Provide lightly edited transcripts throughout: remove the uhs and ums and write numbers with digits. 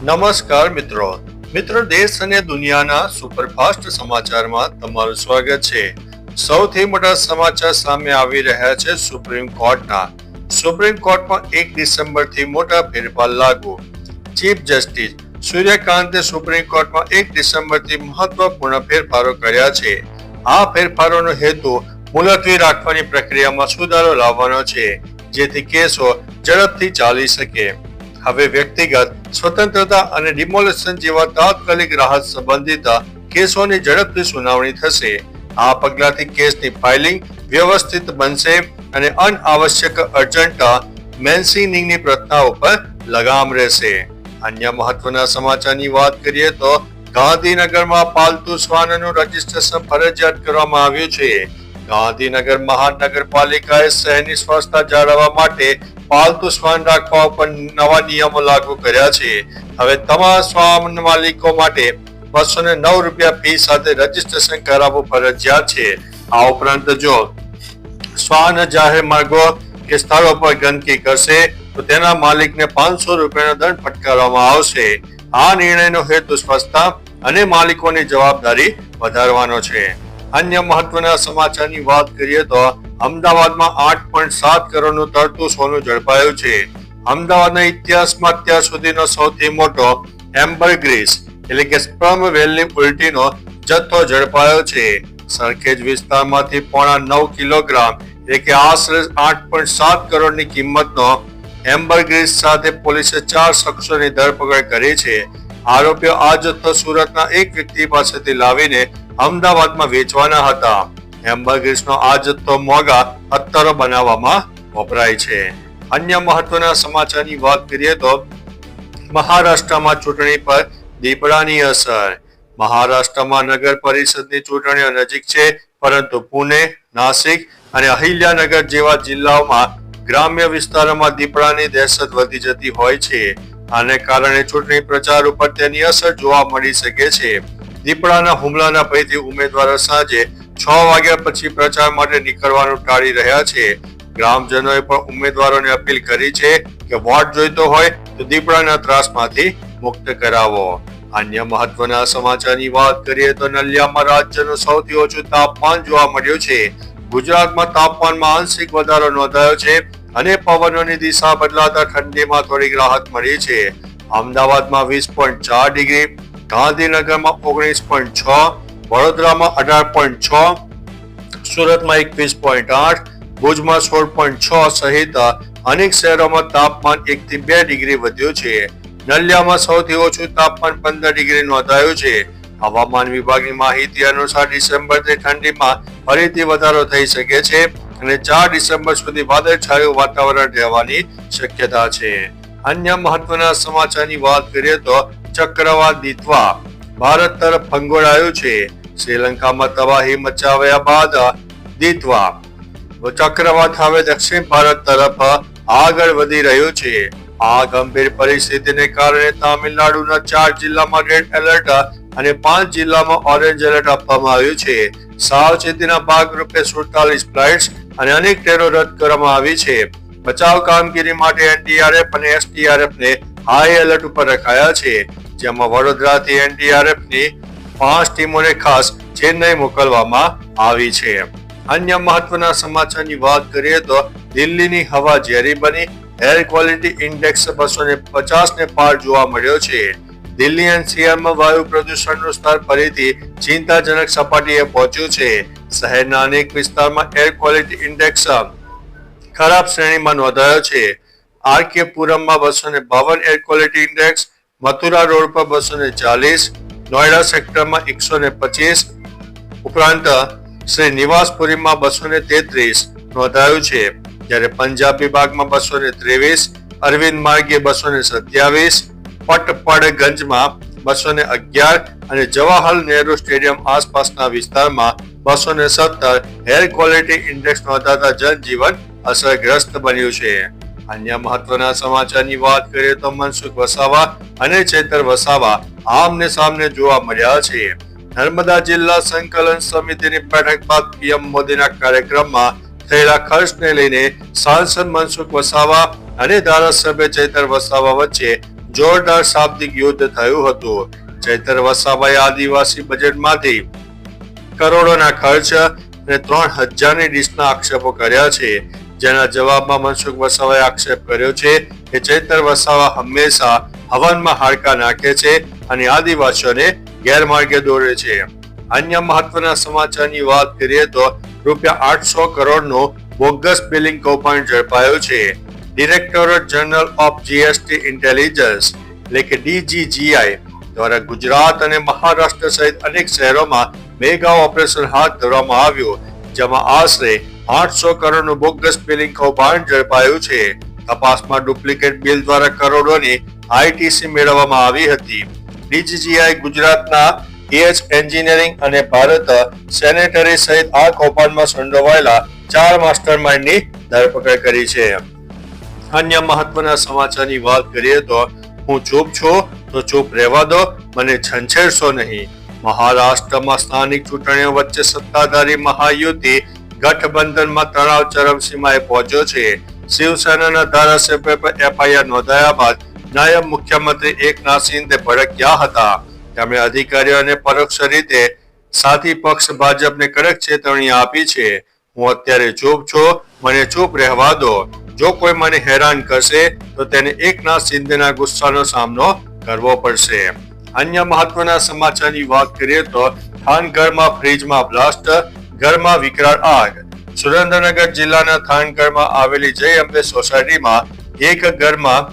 નમસ્કાર મિત્રો દેશ અને દુનિયાના સુપરફાસ્ટ સમાચારમાં તમારું સ્વાગત છે। સૌથી મોટા સમાચાર સામે આવી રહ્યા છે સુપ્રીમ કોર્ટમાં 1 ડિસેમ્બરથી મોટા ફેરફાર લાગુ। ચીફ જસ્ટિસ સૂર્યકાંતે સુપ્રીમ કોર્ટમાં 1 ડિસેમ્બરથી મહત્વપૂર્ણ ફેરફારો કર્યા છે। આ ફેરફારોનો હેતુ મુલતવી રાખવાની પ્રક્રિયામાં સુધારો લાવવાનો છે, જેથી કેસો ઝડપથી ચાલી શકે। હવે વ્યક્તિગત સ્વતંત્રતા અને ડિમોલેશન જેવા તાત્કાલિક રાહત સંબંધિત કેસોની ઝડપથી સુનાવણી થશે। આ પગલાંથી કેસની ફાઇલિંગ વ્યવસ્થિત બનશે અને અનાવશ્યક અર્જન્ટ મેન્સિનિંગની પ્રથાઓ પર લગામ રહેશે। અન્ય મહત્વના સમાચારની વાત કરીએ તો ગાંધીનગરમાં પાલતુ શ્વાનનું રજીસ્ટ્રેશન ફરજિયાત કરવામાં આવ્યું છે। ગાંધીનગર મહાનગરપાલિકાએ શહેરની સ્વચ્છતા જાળવવા માટે પાલતુ શ્વાન રાખવા ઉપર નવા નિયમો લાગુ કર્યા છે। હવે તમામ શ્વાન માલિકો માટે 209 રૂપિયા ફી સાથે રજીસ્ટ્રેશન કરાવવું ફરજિયાત છે। આ ઉપરાંત જો શ્વાન જાહેર માર્ગો કે સ્થળો પર ગંદકી કરશે તો તેના માલિકને 500 રૂપિયાનો દંડ ફટકારવામાં આવશે। આ નિર્ણયનો હેતુ સ્વચ્છતા અને માલિકોની જવાબદારી વધારવાનો છે। અન્ય મહત્વના સમાચારની વાત કરીએ તો અમદાવાદમાં 8.7 કરોડનું તરતું સોનું ઝડપાયું છે। અમદાવાદના ઇતિહાસમાં અત્યાર સુધીનો સૌથી મોટો એમ્બરગ્રીસ એટલે કે સ્પર્મ વેલની ઉલટીનો જથ્થો ઝડપાયો છે। સરખેજ વિસ્તારમાંથી 9.5 કિલોગ્રામ એટલે કે આશરે 8.7 કરોડની કિંમતનો એમ્બરગ્રીસ સાથે પોલીસે 4 શખ્સોની ધરપકડ કરી છે। આરોપીઓ આ જથ્થો સુરતના એક વ્યક્તિ પાસેથી લાવીને અમદાવાદમાં વેચવાના હતા। એમ્બરગ્રીસનો આ જથ્થો મોંઘા અત્તરો બનાવવામાં વપરાય છે। અન્ય મહત્વના સમાચારની વાત કરીએ તો મહારાષ્ટ્રમાં ચૂંટણી પર દીપડાની અસર। મહારાષ્ટ્રમાં નગર પરિષદની ચૂંટણીઓ નજીક છે, પરંતુ પુણે, નાસિક અને અહિલ્યાનગર જેવા જિલ્લાઓમાં ગ્રામ્ય વિસ્તારોમાં દીપડાની દહેશત વધી જતી હોય છે। આને કારણે ચૂંટણી પ્રચાર ઉપર તેની અસર જોવા મળી શકે છે। દીપડાના હુમલાના ભયથી ઉમેદવારો સાંજે 6 વાગ્યા પછી પ્રચાર માટે નીકળવાનું ટાળી રહ્યા છે। ગ્રામજનોએ પણ ઉમેદવારોને અપીલ કરી છે કે વોટ જોઈતો હોય તો દીપડાના ત્રાસમાંથી મુક્ત કરાવો। અન્ય મહત્વના સમાચારની વાત કરીએ તો નલિયામાં રાજ્યનું સૌથી ઓછું તાપમાન જોવા મળ્યું છે। ગુજરાતમાં તાપમાનમાં આંશિક વધારો નોંધાયો છે અને પવનોની દિશા બદલાતા ઠંડીમાં થોડીક રાહત મળી છે। અમદાવાદમાં 20.4 ડિગ્રી, ગાંધીનગરમાં 19.6, વડોદરામાં 18.6, સુરતમાં 21.8, ભુજમાં 16.6 સહિત અનેક શહેરોમાં તાપમાન 1 થી 2 ડિગ્રી વધ્યું છે। નલિયામાં સૌથી ઓછું તાપમાન 15 ડિગ્રી નોંધાયું છે। હવામાન વિભાગની માહિતી અનુસાર ડિસેમ્બરથી ઠંડીમાં ફરીથી વધારો થઈ શકે છે અને 4 ડિસેમ્બર સુધી વાદળછાયું વાતાવરણ રહેવાની શક્યતા છે। અન્ય મહત્વના સમાચારની વાત કરીએ તો ચક્રવાત દિત્વા ભારત તરફ ફંગોળાયું છે। શ્રીલંકામાં તબાહી મચાવ્યા બાદ દિત્વા ચક્રવાત હવે દક્ષિણ ભારત તરફ આગળ વધી રહ્યું છે। આ ગંભીર પરિસ્થિતિને કારણે તામિલનાડુના 4 જિલ્લામાં રેડ એલર્ટ અને 5 જિલ્લામાં ઓરેન્જ એલર્ટ આપવામાં આવ્યું છે। સાવચેતીના ભાગરૂપે 47 ફ્લાઇટ્સ અને અનેક ટ્રેનો રદ કરવામાં આવી છે। બચાવ કામગીરી માટે એનડીઆરએફ અને એસડીઆરએફને હાઈ એલર્ટ ઉપર રખાયા છે, જેમાં વડોદરાથી એનડીઆરએફની 5 ટીમોને ખાસ ચેન્નઈ મોકલવામાં આવી છે। અન્ય મહત્વના સમાચારની વાત કરીએ તો દિલ્હીની હવા ઝેરી બની, એર ક્વોલિટી ઇન્ડેક્સ 250 ને પાર જોવા મળ્યો છે। દિલ્હી એનસીઆરમાં વાયુ પ્રદૂષણનું સ્તર ફરીથી ચિંતાજનક સપાટીએ પહોંચ્યું છે। શહેરના અનેક વિસ્તારમાં એર ક્વોલિટી ઇન્ડેક્સ ખરાબ શ્રેણીમાં નોંધાયો છે। આરકે પુરમમાં 252 air quality index, Mathura road પર 240, નોઈડા સેક્ટરમાં 125, ઉપરાંત શ્રી નિવાસપુરીમાં 233 નોંધાયું છે, જ્યારે પંજાબ વિભાગમાં 223, અરવિંદ માર્ગે 227, પટપડગંજમાં 211 અને જવાહરલાલ નહેરુ સ્ટેડિયમ આસપાસના વિસ્તારમાં 217 એર ક્વોલિટી ઇન્ડેક્સ નોંધાતા જનજીવન અસરગ્રસ્ત બન્યું છે। અન્ય મહત્વના સમાચારની વાત કરીએ તો મનસુખ વસાવા અને ચેતર વસાવા આમને સામને જોવા મળ્યા છે। નર્મદા જિલ્લા સંકલન સમિતિની બેઠક બાદ પીએમ મોદીના કાર્યક્રમમાં થયેલા ખર્ચને લઈને સાંસદ મનસુખ વસાવા અને ધારાસભ્ય ચેતર વસાવા વચ્ચે જોરદાર શાબ્દિક યુદ્ધ થયું હતું. ચૈતર વસાવાએ આદિવાસી બજેટમાંથી કરોડોના ખર્ચ અને 3000ની ડીશના આક્ષેપો કર્યા છે. જેના જવાબમાં મનસુખ વસાવાએ આક્ષેપ કર્યો છે કે ચૈતર વસાવા હંમેશા હવનમાં હાડકા નાખે છે અને આદિવાસીઓને ગેરમાર્ગે દોરે છે. અન્ય મહત્વના સમાચારની વાત કરીએ તો ₹800 કરોડનું બોગસ બિલિંગ કૌભાંડ ઝડપાયું છે. Directorate general of GST intelligence એટલે કે DGGI દ્વારા ગુજરાત અને મહારાષ્ટ્ર સહિત અનેક શહેરોમાં મેગા ઓપરેશન હાથ ધરવામાં આવ્યું, જેમાં આશરે 800 કરોડનું બોગસ બિલિંગ કૌભાંડ ઝડપાયું છે. તપાસમાં ડુપ્લિકેટ બિલ દ્વારા કરોડોની ITC મેળવવામાં આવી હતી. DGGI ગુજરાતના એન્જિનિયરિંગ અને ભારત સેનેટરી સહિત આ કૌભાંડમાં સંડોવાયેલા 4 માસ્ટરમાઇન્ડની ધરપકડ કરી છે. અન્ય મહત્વના સમાચારની વાત કરીએ તો હું ચૂપ છું તો ચૂપ રહેવા દો, મને છંછેડશો નહીં. મહારાષ્ટ્રમાં સ્થાનિક ચૂંટણીઓ વચ્ચે સત્તાધારી મહાયુતિ ગઠબંધનમાં તણાવ ચરમસીમાએ પહોંચ્યો છે. શિવસેનાના ધારાસભ્ય પર FIR નોંધાયા બાદ નાયબ મુખ્યમંત્રી એકનાથ શિંદે ભડક્યા હતા. તેમણે અધિકારીઓને પરોક્ષ રીતે સાથી પક્ષ ભાજપને કડક ચેતવણી આપી છે. હું અત્યારે ચૂપ છું, મને ચૂપ રહેવા દો. જો કોઈ મને હેરાન કરશે તો તેને એકનાથ શિંદેના ગુસ્સાનો સામનો કરવો પડશે. અન્ય મહત્વના સમાચારની વાત કરીએ તો થાનગઢમાં ફ્રીજમાં બ્લાસ્ટ, ઘરમાં વિકરાળ આગ. સુરેન્દ્રનગર જિલ્લાના થાનગઢમાં આવેલી જય અંબે સોસાયટીમાં એક ઘરમાં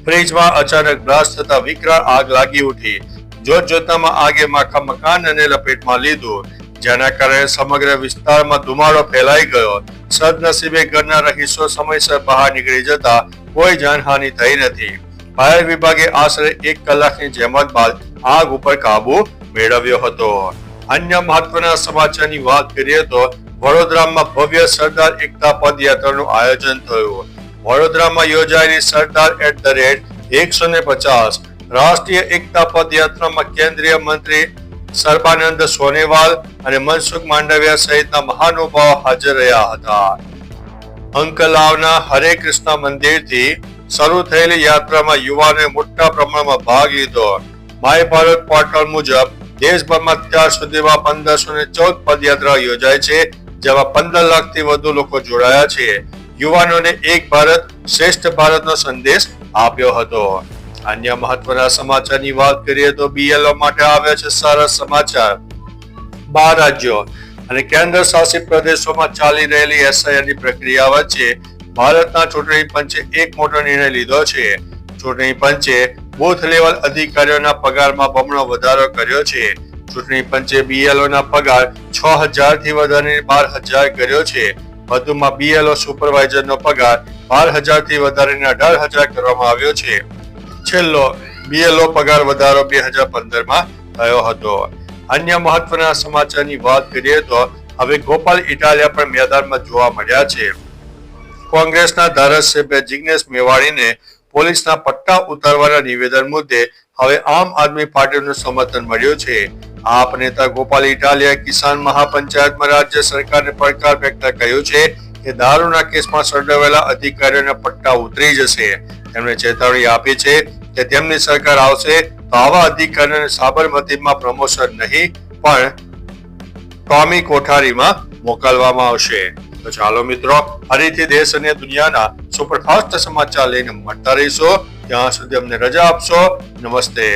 ફ્રીજમાં અચાનક બ્લાસ્ટ થતા વિકરાળ આગ લાગી ઉઠી. જોતજોતામાં આગે આખા મકાનને લપેટમાં લીધું, જેના કારણે સમગ્ર વિસ્તારમાં ધુમાડો ફેલાઈ ગયો. સદનસીબે ઘરના રહીશો સમયસર બહાર નીકળી જતા કોઈ જાનહાનિ થઈ નથી. ફાયર વિભાગે આશરે 1 કલાકની જહેમત બાદ આગ ઉપર કાબુ મેળવ્યો હતો. અન્ય મહત્વના સમાચારની વાત કરીએ તો વડોદરામાં ભવ્ય સરદાર એકતા પદયાત્રાનું આયોજન થયું. વડોદરામાં યોજાયેલી સરદાર @150 રાષ્ટ્રીય એકતા પદયાત્રામાં કેન્દ્રીય મંત્રી સર્બાનંદ સોનોવાલ અને મનસુખ માંડવિયા સહિતના મહાનુભાવો હાજર રહ્યા હતા. અંકલાવના હરે કૃષ્ણ મંદિરથી શરૂ થયેલી યાત્રામાં યુવાનોએ મોટા પ્રમાણમાં ભાગ લીધો. માય ભારત પોર્ટલ મુજબ દેશભરમાં અત્યાર સુધીમાં 1514 પદયાત્રા યોજાઈ છે, જેમાં 15 લાખથી વધુ લોકો જોડાયા છે. યુવાનોને એક ભારત શ્રેષ્ઠ ભારતનો સંદેશ આપ્યો હતો. અન્ય મહત્વના સમાચારની વાત કરીએ તો BLO માટે આવ્યા છે સારા સમાચાર. 12 રાજ્યો અને કેન્દ્ર શાસિત પ્રદેશોમાં ચાલી રહેલી SIR ની પ્રક્રિયા વચ્ચે ભારતના ચૂંટણી પંચે એક મોટો નિર્ણય લીધો છે. ચૂંટણી પંચે બૂથ લેવલ અધિકારીઓના પગારમાં બમણો વધારો કર્યો છે. ચૂંટણી પંચે BLO ના પગાર 6000 થી વધારીને 12000 કર્યો છે. વધુમાં BLO સુપરવાઇઝરનો પગાર 12000 થી વધારીને 18000 કરવામાં આવ્યો છે. છેલ્લો BLO પગાર વધારો 2015માં થયો હતો. અન્ય મહત્વના સમાચારની વાત કરીએ તો હવે ગોપાલ ઇટાલિયા પણ મેદાનમાં જોવા મળ્યા છે. કોંગ્રેસના ધારાસભ્ય જિગ્નેશ મેવાણીને પોલીસના પટ્ટા ઉતારવાના નિવેદન મુદ્દે હવે આમ આદમી પાર્ટીનું સમર્થન મળ્યું છે. આપ નેતા ગોપાલ ઇટાલિયાએ કિસાન મહાપંચાયતમાં રાજ્ય સરકારને પડકાર ફેંકતા કહ્યું છે કે દારૂના કેસમાં સંડોવાયેલા અધિકારીઓના પટ્ટા ઉતરી જશે. તેમણે ચેતવણી આપી છે કે તેમની સરકાર આવશે તો આવા અધિકારીઓને સાબરમતીમાં પ્રમોશન નહીં પણ ટોમી કોઠારીમાં મોકલવામાં આવશે. તો ચાલો મિત્રો, ફરીથી દેશ અને દુનિયાના સુપરફાસ્ટ સમાચાર લઈને મળતા રહીશો. ત્યાં સુધી અમને રજા આપશો. નમસ્તે.